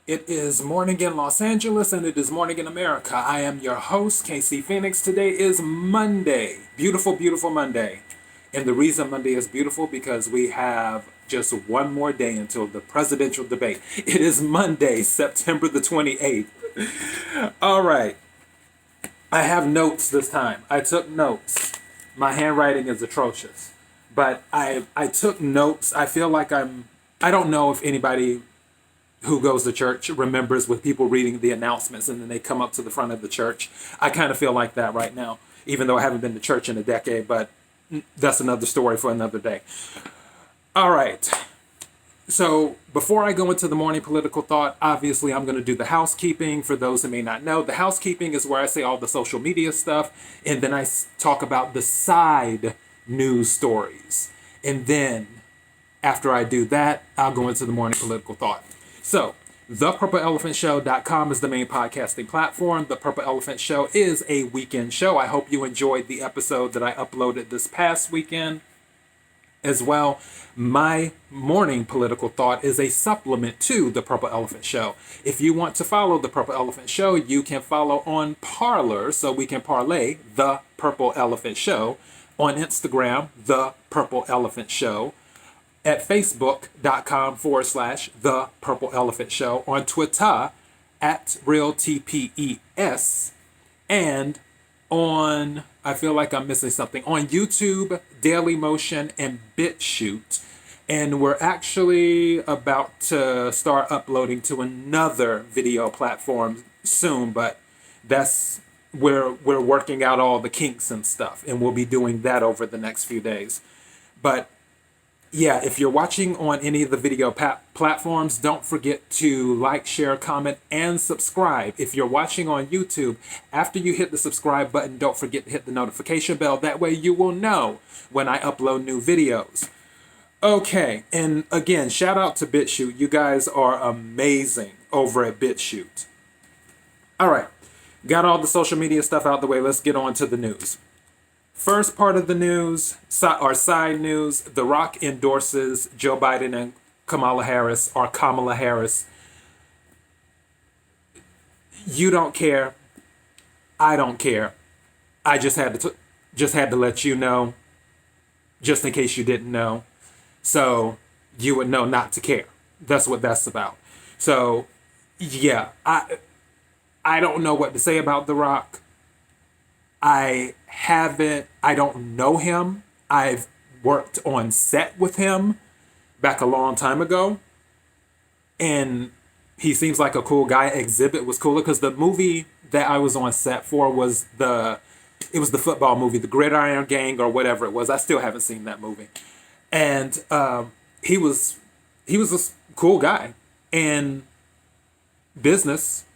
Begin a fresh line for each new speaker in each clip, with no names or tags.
It is morning in Los Angeles and it is morning in America. I am your host, KC Phoenix. Today is Monday. Beautiful, beautiful Monday. And the reason Monday is beautiful because we have just one more day until the presidential debate. It is Monday, September the 28th. All right. I have notes this time. I took notes. My handwriting is atrocious. But I took notes. I feel like I don't know if anybody who goes to church remembers with people reading the announcements and then they come up to the front of the church. I kind of feel like that right now, even though I haven't been to church in a decade, but that's another story for another day. All right. So before I go into the morning political thought, obviously I'm going to do the housekeeping. For those who may not know, the housekeeping is where I say all the social media stuff, and then I talk about the side news stories. And then after I do that, I'll go into the morning political thought. So, thepurpleelephantshow.com is the main podcasting platform. The Purple Elephant Show is a weekend show. I hope you enjoyed the episode that I uploaded this past weekend as well. My morning political thought is a supplement to the Purple Elephant Show. If you want to follow the Purple Elephant Show, you can follow on Parler, so we can parlay the Purple Elephant Show. On Instagram, the Purple Elephant Show. At facebook.com/ The Purple Elephant Show, on Twitter at RealTPES, and on, I feel like I'm missing something, on YouTube, Daily Motion, and BitChute. And we're actually about to start uploading to another video platform soon, but that's we're working out all the kinks and stuff, and we'll be doing that over the next few days. But yeah, if you're watching on any of the video platforms, don't forget to like, share, comment, and subscribe. If you're watching on YouTube, after you hit the subscribe button, don't forget to hit the notification bell. That way you will know when I upload new videos. Okay, and again, shout out to BitChute. You guys are amazing over at BitChute. All right, got all the social media stuff out the way. Let's get on to the news. First part of the news, or side news, The Rock endorses Joe Biden and Kamala Harris, or Kamala Harris. You don't care. I don't care. I just had to let you know, just in case you didn't know, so you would know not to care. That's what that's about. So, yeah, I don't know what to say about The Rock. I don't know him. I've worked on set with him back a long time ago. And he seems like a cool guy. Exhibit was cooler because the movie that I was on set for was it was the football movie, The Gridiron Gang or whatever it was. I still haven't seen that movie. And he was a cool guy. And business,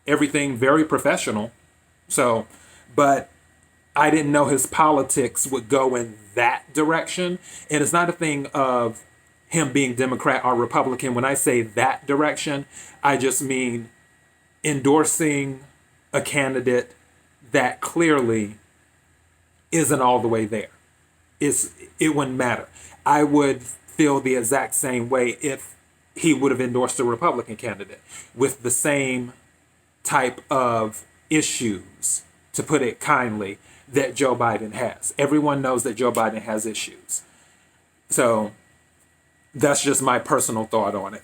everything very professional. So, but I didn't know his politics would go in that direction. And it's not a thing of him being Democrat or Republican. When I say that direction, I just mean endorsing a candidate that clearly isn't all the way there. It wouldn't matter. I would feel the exact same way if he would have endorsed a Republican candidate with the same type of issues, to put it kindly, that Joe Biden has. Everyone knows that Joe Biden has issues. So that's just my personal thought on it.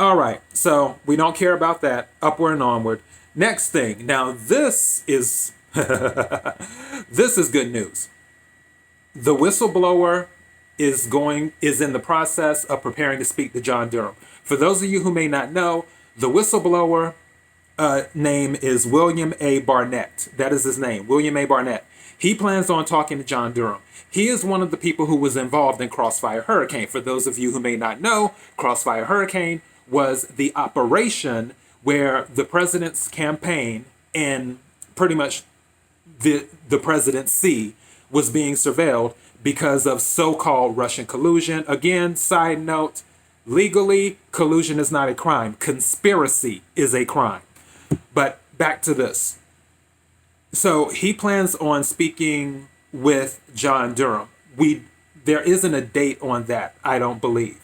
All right, so we don't care about that. Upward and onward. Next thing. Now this is this is good news. The whistleblower is in the process of preparing to speak to John Durham. For those of you who may not know, the whistleblower name is William A. Barnett. That is his name, William A. Barnett. He plans on talking to John Durham. He is one of the people who was involved in Crossfire Hurricane. For those of you who may not know, Crossfire Hurricane was the operation where the president's campaign and pretty much the presidency was being surveilled because of so-called Russian collusion. Again, side note, legally, collusion is not a crime. Conspiracy is a crime. But back to this. So he plans on speaking with John Durham. There isn't a date on that, I don't believe.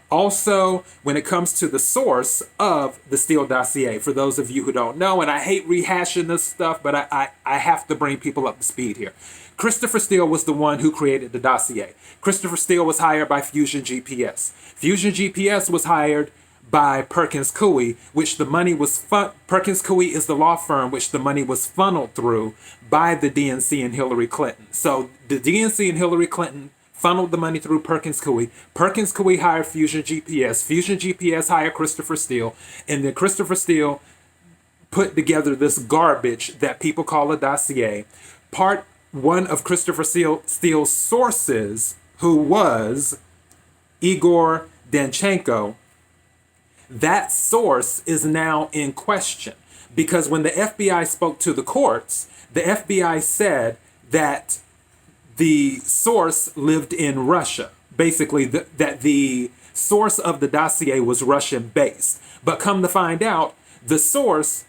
Also, when it comes to the source of the Steele dossier, for those of you who don't know, and I hate rehashing this stuff, but I have to bring people up to speed here. Christopher Steele was the one who created the dossier. Christopher Steele was hired by Fusion GPS. Fusion GPS was hired by Perkins Coie, which the money was Perkins Coie is the law firm which the money was funneled through by the DNC and Hillary Clinton. So the DNC and Hillary Clinton funneled the money through Perkins Coie. Perkins Coie hired Fusion GPS. Fusion GPS hired Christopher Steele. And then Christopher Steele put together this garbage that people call a dossier. Part one of Christopher Steele's sources, who was Igor Danchenko, that source is now in question. Because when the FBI spoke to the courts, the FBI said that the source lived in Russia. Basically, that the source of the dossier was Russian-based. But come to find out, the source,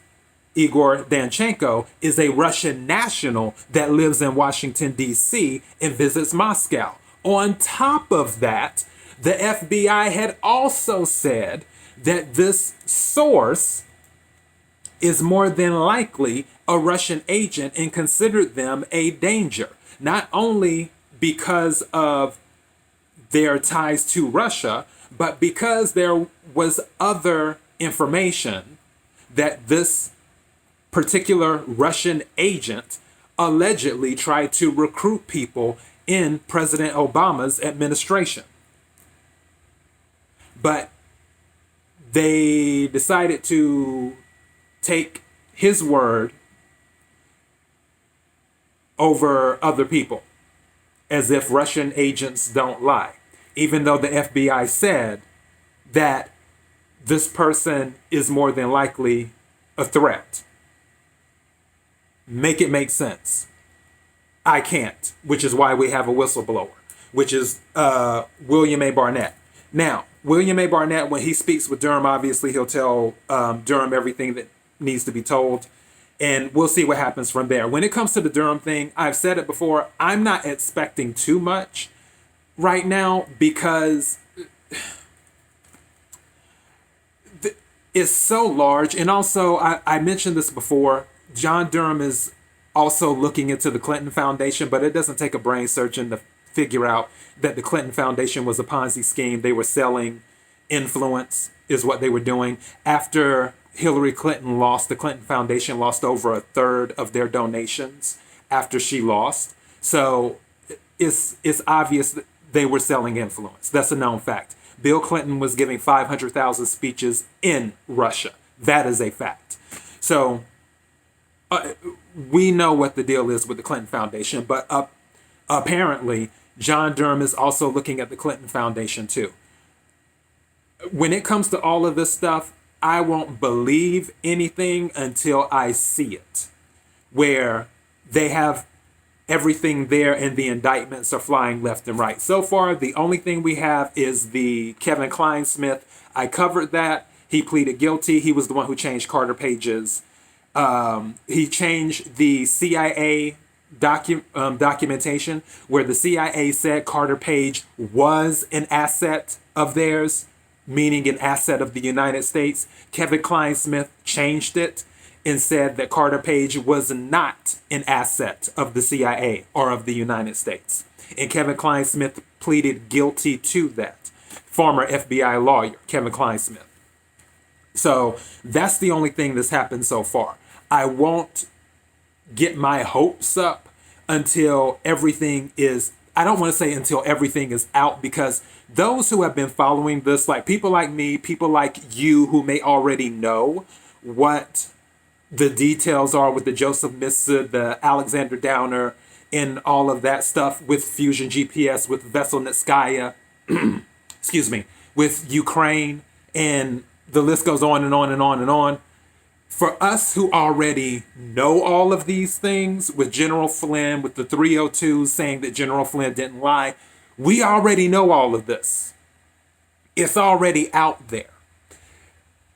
Igor Danchenko, is a Russian national that lives in Washington, D.C. and visits Moscow. On top of that, the FBI had also said that this source is more than likely a Russian agent and considered them a danger. Not only because of their ties to Russia, but because there was other information that this particular Russian agent allegedly tried to recruit people in President Obama's administration. But they decided to take his word over other people, as if Russian agents don't lie, even though the FBI said that this person is more than likely a threat. Make it make sense. I can't, which is why we have a whistleblower, which is William A. Barnett. Now, William A. Barnett, when he speaks with Durham, obviously he'll tell Durham everything that needs to be told. And we'll see what happens from there. When it comes to the Durham thing, I've said it before, I'm not expecting too much right now because it's so large. And also, I mentioned this before, John Durham is also looking into the Clinton Foundation, but it doesn't take a brain surgeon to figure out that the Clinton Foundation was a Ponzi scheme. They were selling influence is what they were doing. After Hillary Clinton lost, the Clinton Foundation lost over a third of their donations after she lost. So it's obvious that they were selling influence. That's a known fact. Bill Clinton was giving 500,000 speeches in Russia. That is a fact. So we know what the deal is with the Clinton Foundation, but apparently John Durham is also looking at the Clinton Foundation too. When it comes to all of this stuff, I won't believe anything until I see it, where they have everything there and the indictments are flying left and right. So far, the only thing we have is the Kevin Kleinsmith. I covered that. He pleaded guilty. He was the one who changed Carter Page's. He changed the CIA documentation where the CIA said Carter Page was an asset of theirs, meaning an asset of the United States. Kevin Kleinsmith changed it and said that Carter Page was not an asset of the CIA or of the United States. And Kevin Kleinsmith pleaded guilty to that. Former FBI lawyer, Kevin Kleinsmith. So that's the only thing that's happened so far. I won't get my hopes up until everything is, I don't want to say until everything is out, because those who have been following this, like people like me, people like you who may already know what the details are with the Joseph Missa, the Alexander Downer, and all of that stuff with Fusion GPS, with Veselnitskaya, excuse me, with Ukraine, and the list goes on and on and on and on. For us who already know all of these things, with General Flynn, with the 302s saying that General Flynn didn't lie, we already know all of this. It's already out there.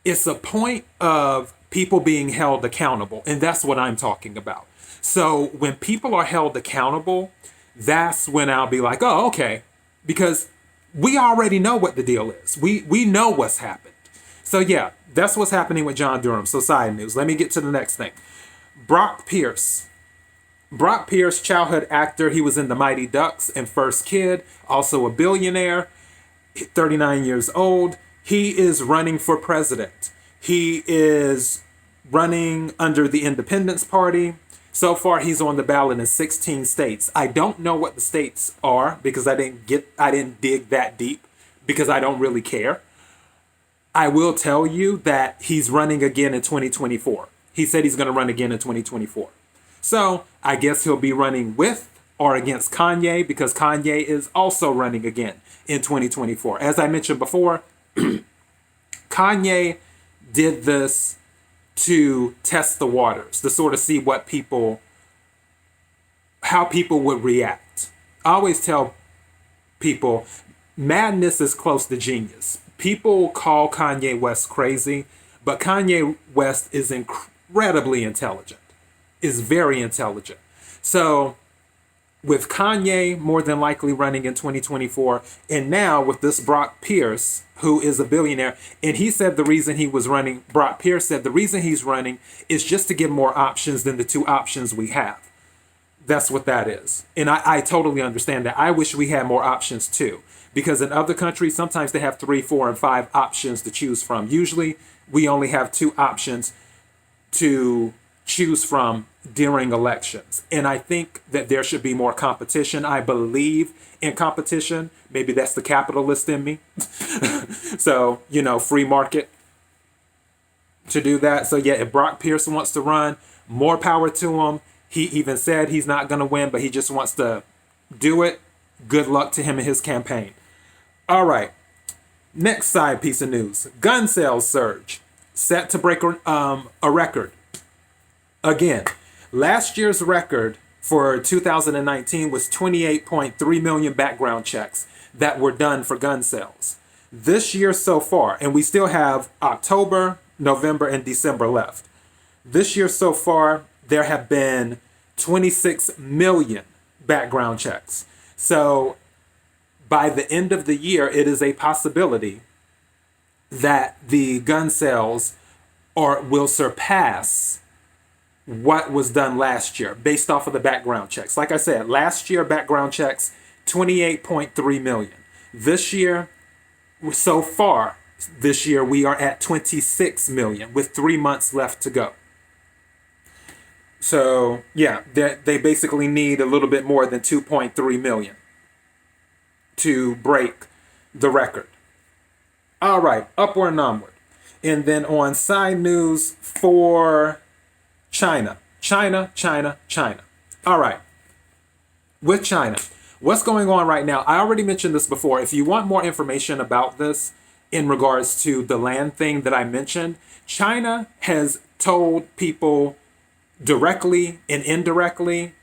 It's a point of people being held accountable, and that's what I'm talking about. So when people are held accountable, that's when I'll be like, oh, okay. Because we already know what the deal is. We know what's happened. So yeah, that's what's happening with John Durham. So side news. Let me get to the next thing. Brock Pierce. Brock Pierce, childhood actor. He was in The Mighty Ducks and First Kid. Also a billionaire. 39 years old. He is running for president. He is running under the Independence Party. So far, he's on the ballot in 16 states. I don't know what the states are because I didn't dig that deep because I don't really care. I will tell you that he's running again in 2024. He said he's going to run again in 2024. So I guess he'll be running with or against Kanye because Kanye is also running again in 2024. As I mentioned before, Kanye did this to test the waters, to sort of see how people would react. I always tell people, madness is close to genius. People call Kanye West crazy, but Kanye West is incredibly intelligent, is very intelligent. So with Kanye more than likely running in 2024, and now with this Brock Pierce, who is a billionaire, and he said the reason he was running, Brock Pierce said the reason he's running is just to give more options than the two options we have. That's what that is. And I totally understand that. I wish we had more options too, because in other countries, sometimes they have 3, 4, and 5 options to choose from. Usually we only have 2 options to choose from during elections. And I think that there should be more competition. I believe in competition. Maybe that's the capitalist in me. So, free market to do that. So yeah, if Brock Pierce wants to run, more power to him. He even said he's not going to win, but he just wants to do it. Good luck to him in his campaign. All right. Next side piece of news. Gun sales surge. Set to break a record. Again, last year's record for 2019 was 28.3 million background checks that were done for gun sales. This year so far, and we still have October, November, and December left. This year so far, there have been 26 million background checks. So by the end of the year, it is a possibility that the gun sales will surpass what was done last year based off of the background checks. Like I said, last year background checks, 28.3 million. This year, so far this year, we are at 26 million with 3 months left to go. So yeah, they basically need a little bit more than 2.3 million to break the record. All right, upward and onward. And then on side news for China. All right. With China, what's going on right now? I already mentioned this before. If you want more information about this in regards to the land thing that I mentioned, China has told people directly and indirectly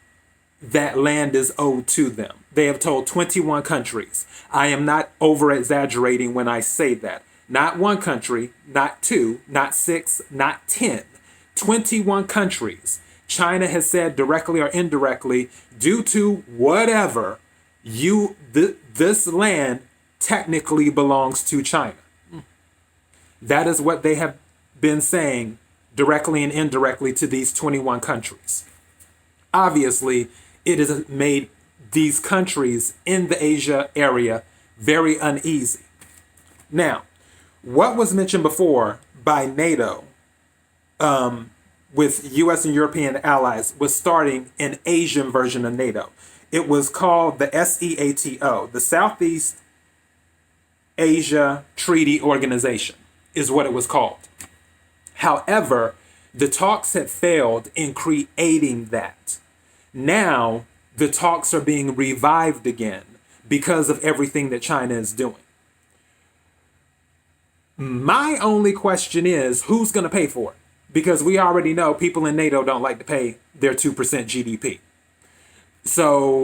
that land is owed to them. They have told 21 countries. I am not over exaggerating when I say that. Not one country, not 2, not 6, not 10. 21 countries. China has said directly or indirectly, due to whatever, this land technically belongs to China. That is what they have been saying directly and indirectly to these 21 countries. Obviously, it has made these countries in the Asia area very uneasy. Now, what was mentioned before by NATO with US and European allies was starting an Asian version of NATO. It was called the SEATO, the Southeast Asia Treaty Organization is what it was called. However, the talks had failed in creating that. Now, the talks are being revived again because of everything that China is doing. My only question is, who's going to pay for it? Because we already know people in NATO don't like to pay their 2% GDP. So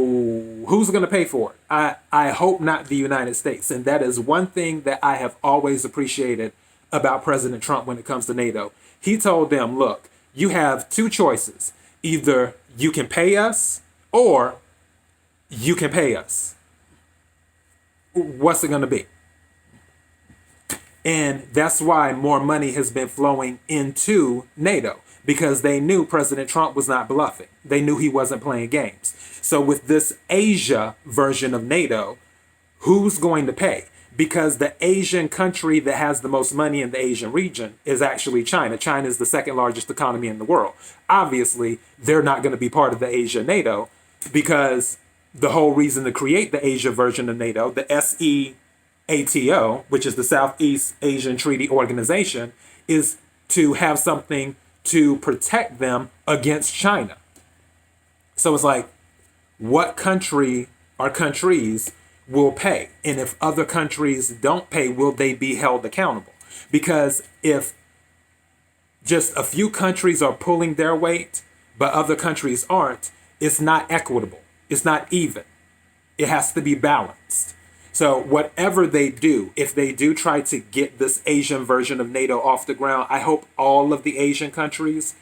who's going to pay for it? I hope not the United States. And that is one thing that I have always appreciated about President Trump when it comes to NATO. He told them, look, you have 2 choices. Either you can pay us or you can pay us. what's it going to be? And that's why more money has been flowing into NATO, because they knew President Trump was not bluffing. They knew he wasn't playing games. So with this Asia version of NATO, who's going to pay? Because the Asian country that has the most money in the Asian region is actually China. China is the second largest economy in the world. Obviously, they're not going to be part of the Asia NATO, because the whole reason to create the Asia version of NATO, the SEATO, which is the Southeast Asian Treaty Organization, is to have something to protect them against China. So it's like, what country or countries will pay? And if other countries don't pay, will they be held accountable? Because if just a few countries are pulling their weight, but other countries aren't, it's not equitable. It's not even. It has to be balanced. So whatever they do, if they do try to get this Asian version of NATO off the ground, I hope all of the Asian countries,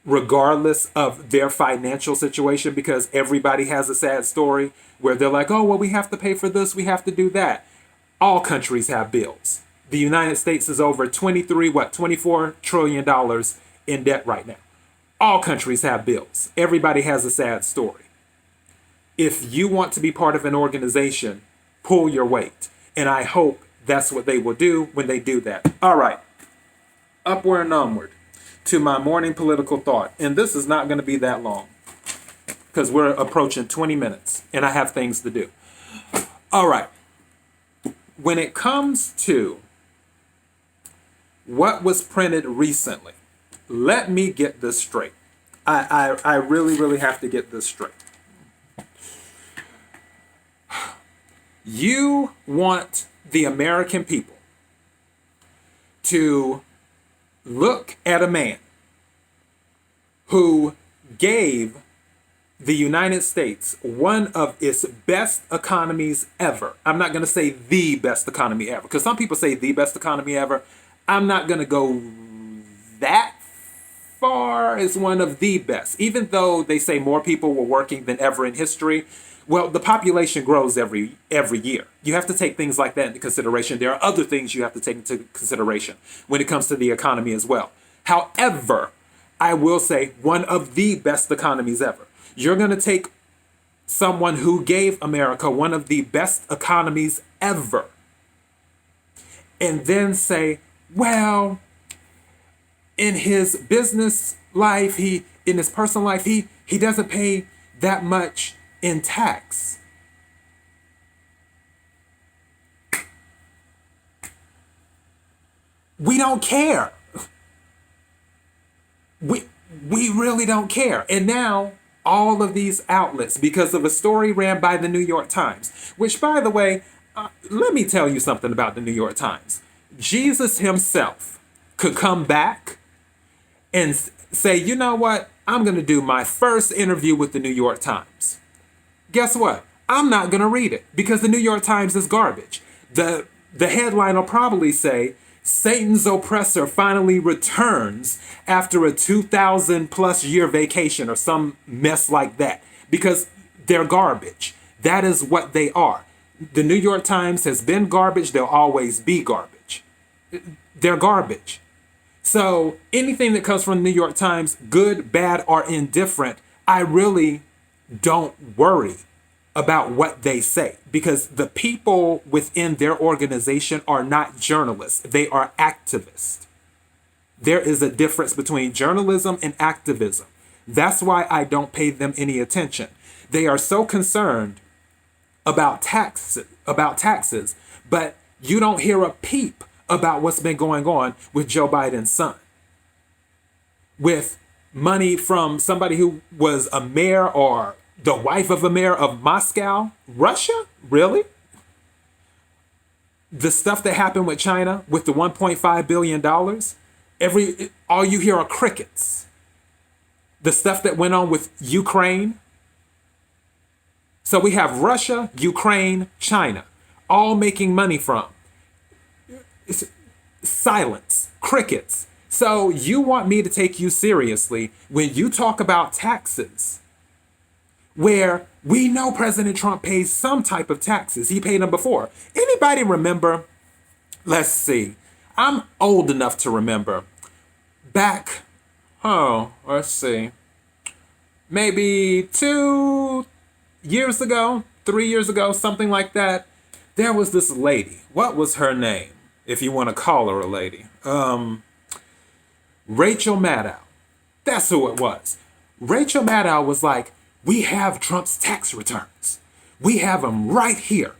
regardless of their financial situation, because everybody has a sad story where they're like, oh, well, we have to pay for this, we have to do that. All countries have bills. The United States is over $24 trillion in debt right now. All countries have bills. Everybody has a sad story. If you want to be part of an organization, pull your weight. And I hope that's what they will do when they do that. All right. Upward and onward to my morning political thought. And this is not going to be that long, because we're approaching 20 minutes and I have things to do. All right. When it comes to what was printed recently, let me get this straight. I really, really have to get this straight. You want the American people to look at a man who gave the United States one of its best economies ever. I'm not going to say the best economy ever, because some people say the best economy ever. I'm not going to go that far as one of the best, even though they say more people were working than ever in history. Well, the population grows every year. You have to take things like that into consideration. There are other things you have to take into consideration when it comes to the economy as well. However, I will say one of the best economies ever. You're going to take someone who gave America one of the best economies ever and then say, well, in his business life, in his personal life, he doesn't pay that much in tax. We don't care. We really don't care. And now all of these outlets, because of a story ran by the New York Times, which, by the way, let me tell you something about the New York Times. Jesus himself could come back and say, you know what? I'm going to do my first interview with the New York Times. Guess what? I'm not going to read it, because the New York Times is garbage. The headline will probably say, Satan's oppressor finally returns after a 2,000 plus year vacation, or some mess like that, because they're garbage. That is what they are. The New York Times has been garbage. They'll always be garbage. They're garbage. So anything that comes from the New York Times, good, bad, or indifferent, I really don't worry about what they say, because the people within their organization are not journalists. They are activists. There is a difference between journalism and activism. That's why I don't pay them any attention. They are so concerned about taxes, but you don't hear a peep about what's been going on with Joe Biden's son, with money from somebody who was a mayor or the wife of a mayor of Moscow, Russia? Really? The stuff that happened with China with the $1.5 billion, all you hear are crickets. The stuff that went on with Ukraine. So we have Russia, Ukraine, China, all making money from. It's silence, crickets. So you want me to take you seriously when you talk about taxes, where we know President Trump pays some type of taxes. He paid them before. Anybody remember? Let's see. I'm old enough to remember. Back, let's see. Maybe 2 years ago, 3 years ago, something like that. There was this lady. What was her name? If you want to call her a lady. Rachel Maddow. That's who it was. Rachel Maddow was like, we have Trump's tax returns. We have them right here.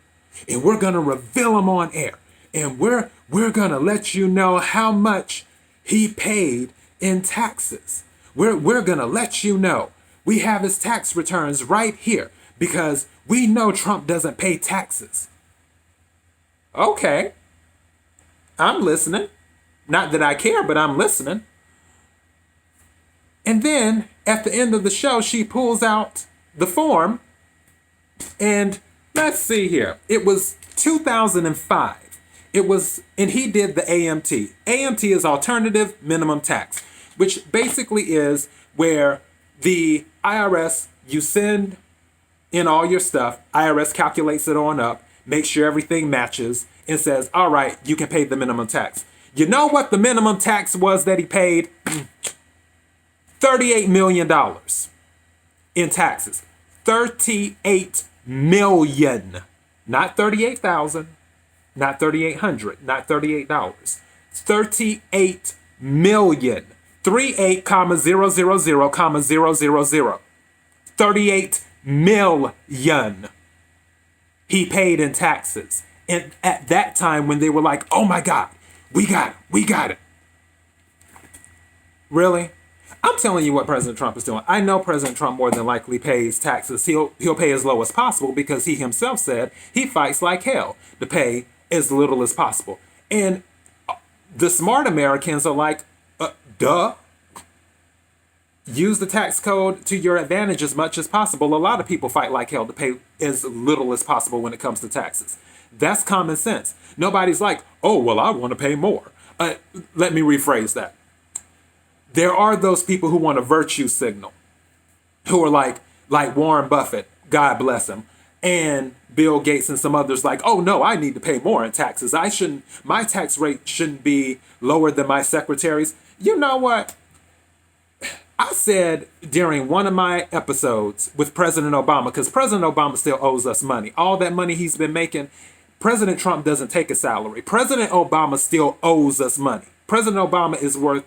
And we're going to reveal them on air. And we're going to let you know how much he paid in taxes. We're going to let you know. We have his tax returns right here because we know Trump doesn't pay taxes. Okay. I'm listening. Not that I care, but I'm listening. And then at the end of the show, she pulls out the form. And let's see here. It was 2005. And he did the AMT. AMT is alternative minimum tax, which basically is where the IRS, you send in all your stuff, IRS calculates it on up, makes sure everything matches, and says, all right, you can pay the minimum tax. You know what the minimum tax was that he paid? $38 million in taxes. 38 million. Not 38,000, not 3,800, not $38. 38 million. 38,000,000. 38 million he paid in taxes. And at that time when they were like, oh my God, we got it. Really? I'm telling you what President Trump is doing. I know President Trump more than likely pays taxes. He'll pay as low as possible because he himself said he fights like hell to pay as little as possible. And the smart Americans are like, duh. Use the tax code to your advantage as much as possible. A lot of people fight like hell to pay as little as possible when it comes to taxes. That's common sense. Nobody's like, oh, well, I want to pay more. Let me rephrase that. There are those people who want a virtue signal, who are like Warren Buffett, God bless him, and Bill Gates and some others like, oh no, I need to pay more in taxes. My tax rate shouldn't be lower than my secretary's. You know what? I said during one of my episodes with President Obama, because President Obama still owes us money. All that money he's been making, President Trump doesn't take a salary. President Obama still owes us money. President Obama is worth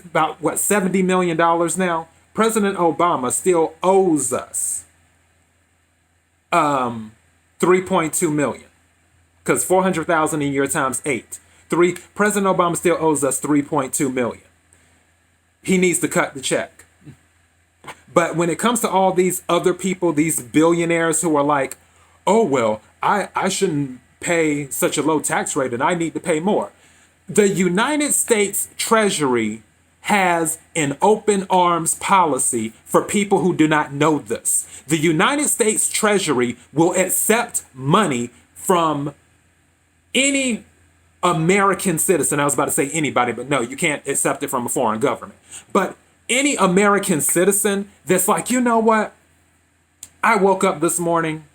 about, $70 million now? President Obama still owes us 3.2 million. Because 400,000 a year times 8. President Obama still owes us 3.2 million. He needs to cut the check. But when it comes to all these other people, these billionaires who are like, oh, well, I shouldn't pay such a low tax rate and I need to pay more. The United States Treasury has an open arms policy for people who do not know this. The United States Treasury will accept money from any American citizen. I was about to say anybody, but no, you can't accept it from a foreign government. But any American citizen that's like, you know what? I woke up this morning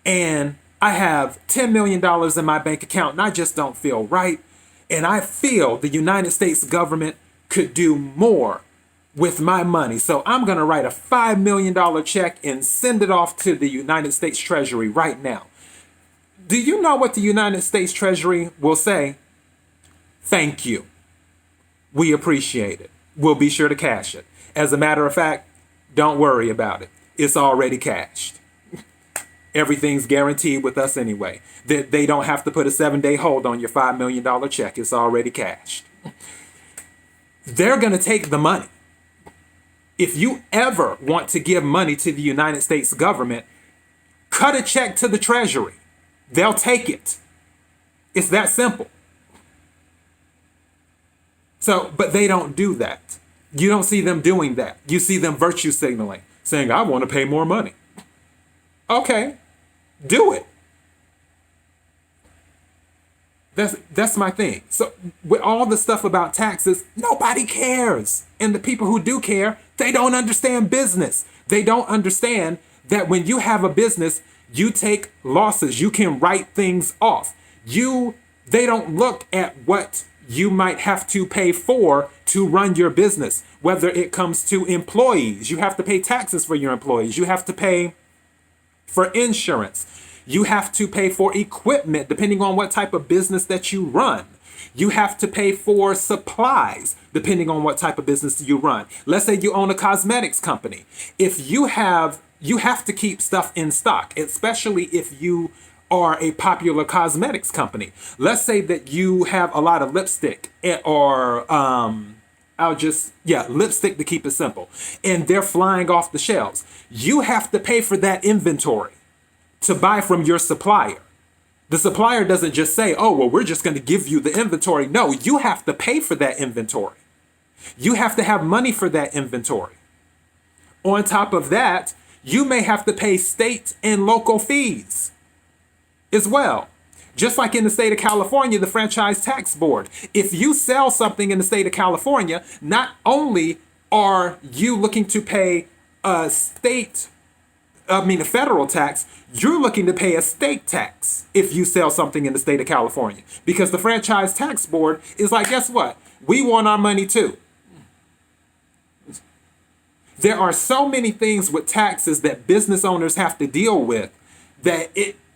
and I have $10 million in my bank account and I just don't feel right. And I feel the United States government could do more with my money. So I'm going to write a $5 million check and send it off to the United States Treasury right now. Do you know what the United States Treasury will say? Thank you. We appreciate it. We'll be sure to cash it. As a matter of fact, don't worry about it. It's already cashed. Everything's guaranteed with us anyway. They don't have to put a 7-day hold on your $5 million check. It's already cashed. They're going to take the money. If you ever want to give money to the United States government, cut a check to the Treasury. They'll take it. It's that simple. So, but they don't do that. You don't see them doing that. You see them virtue signaling, saying, I want to pay more money. Okay, do it. That's my thing. So with all the stuff about taxes, nobody cares. And the people who do care, they don't understand business. They don't understand that when you have a business, you take losses. You can write things off. They don't look at what you might have to pay for to run your business. Whether it comes to employees, you have to pay taxes for your employees. You have to pay for insurance. You have to pay for equipment, depending on what type of business that you run. You have to pay for supplies, depending on what type of business you run. Let's say you own a cosmetics company. You have to keep stuff in stock, especially if you are a popular cosmetics company. Let's say that you have a lot of lipstick or lipstick to keep it simple, and they're flying off the shelves. You have to pay for that inventory to buy from your supplier. The supplier doesn't just say, oh, well, we're just going to give you the inventory. No, you have to pay for that inventory. You have to have money for that inventory. On top of that, you may have to pay state and local fees as well. Just like in the state of California, the Franchise Tax Board. If you sell something in the state of California, not only are you looking to pay a federal tax, you're looking to pay a state tax if you sell something in the state of California. Because the Franchise Tax Board is like, guess what? We want our money too. There are so many things with taxes that business owners have to deal with that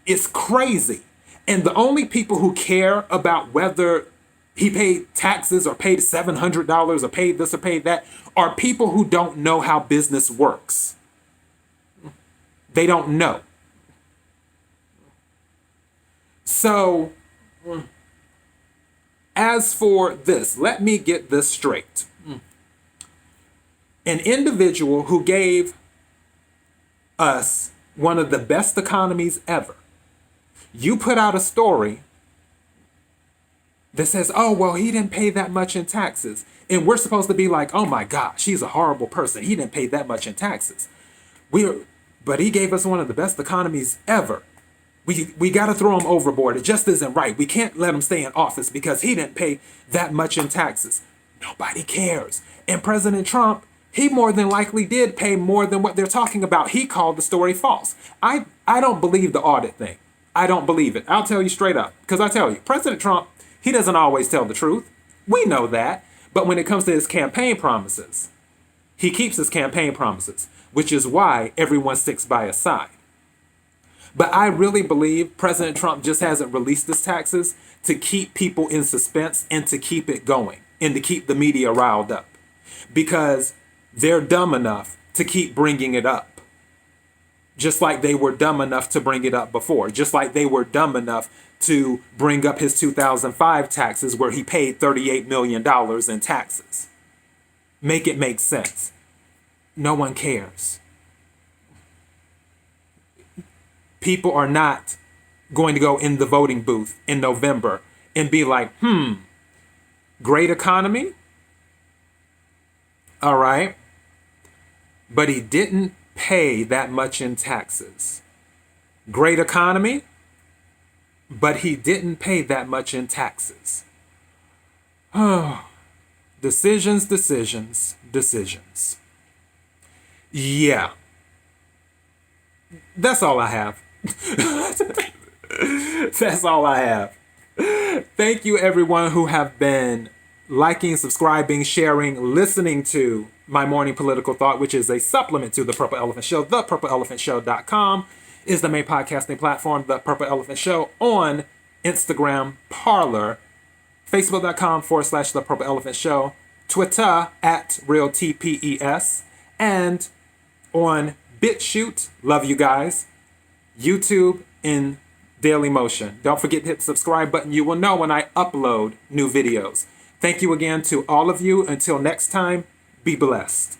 it's crazy. And the only people who care about whether he paid taxes or paid $700 or paid this or paid that are people who don't know how business works. They don't know. So, as for this, let me get this straight. An individual who gave us one of the best economies ever, you put out a story that says, oh, well, he didn't pay that much in taxes. And we're supposed to be like, oh my gosh, he's a horrible person. He didn't pay that much in taxes. But he gave us one of the best economies ever. We got to throw him overboard. It just isn't right. We can't let him stay in office because he didn't pay that much in taxes. Nobody cares. And President Trump, he more than likely did pay more than what they're talking about. He called the story false. I don't believe the audit thing. I don't believe it. I'll tell you straight up. Because I tell you, President Trump, he doesn't always tell the truth. We know that. But when it comes to his campaign promises, he keeps his campaign promises, which is why everyone sticks by his side. But I really believe President Trump just hasn't released his taxes to keep people in suspense and to keep it going and to keep the media riled up. Because they're dumb enough to keep bringing it up. Just like they were dumb enough to bring it up before. Just like they were dumb enough to bring up his 2005 taxes where he paid $38 million in taxes. Make it make sense. No one cares. People are not going to go in the voting booth in November and be like, great economy. All right. But he didn't pay that much in taxes. Great economy, but he didn't pay that much in taxes. Oh, decisions. Yeah. That's all I have. That's all I have. Thank you, everyone who have been liking, subscribing, sharing, listening to my morning political thought, which is a supplement to The Purple Elephant Show. ThePurpleElephantShow.com is the main podcasting platform. The Purple Elephant Show on Instagram, Parler, Facebook.com/The Purple Elephant Show, Twitter @RealTPES, and on BitChute, love you guys, YouTube in Daily Motion. Don't forget to hit the subscribe button. You will know when I upload new videos. Thank you again to all of you. Until next time, be blessed.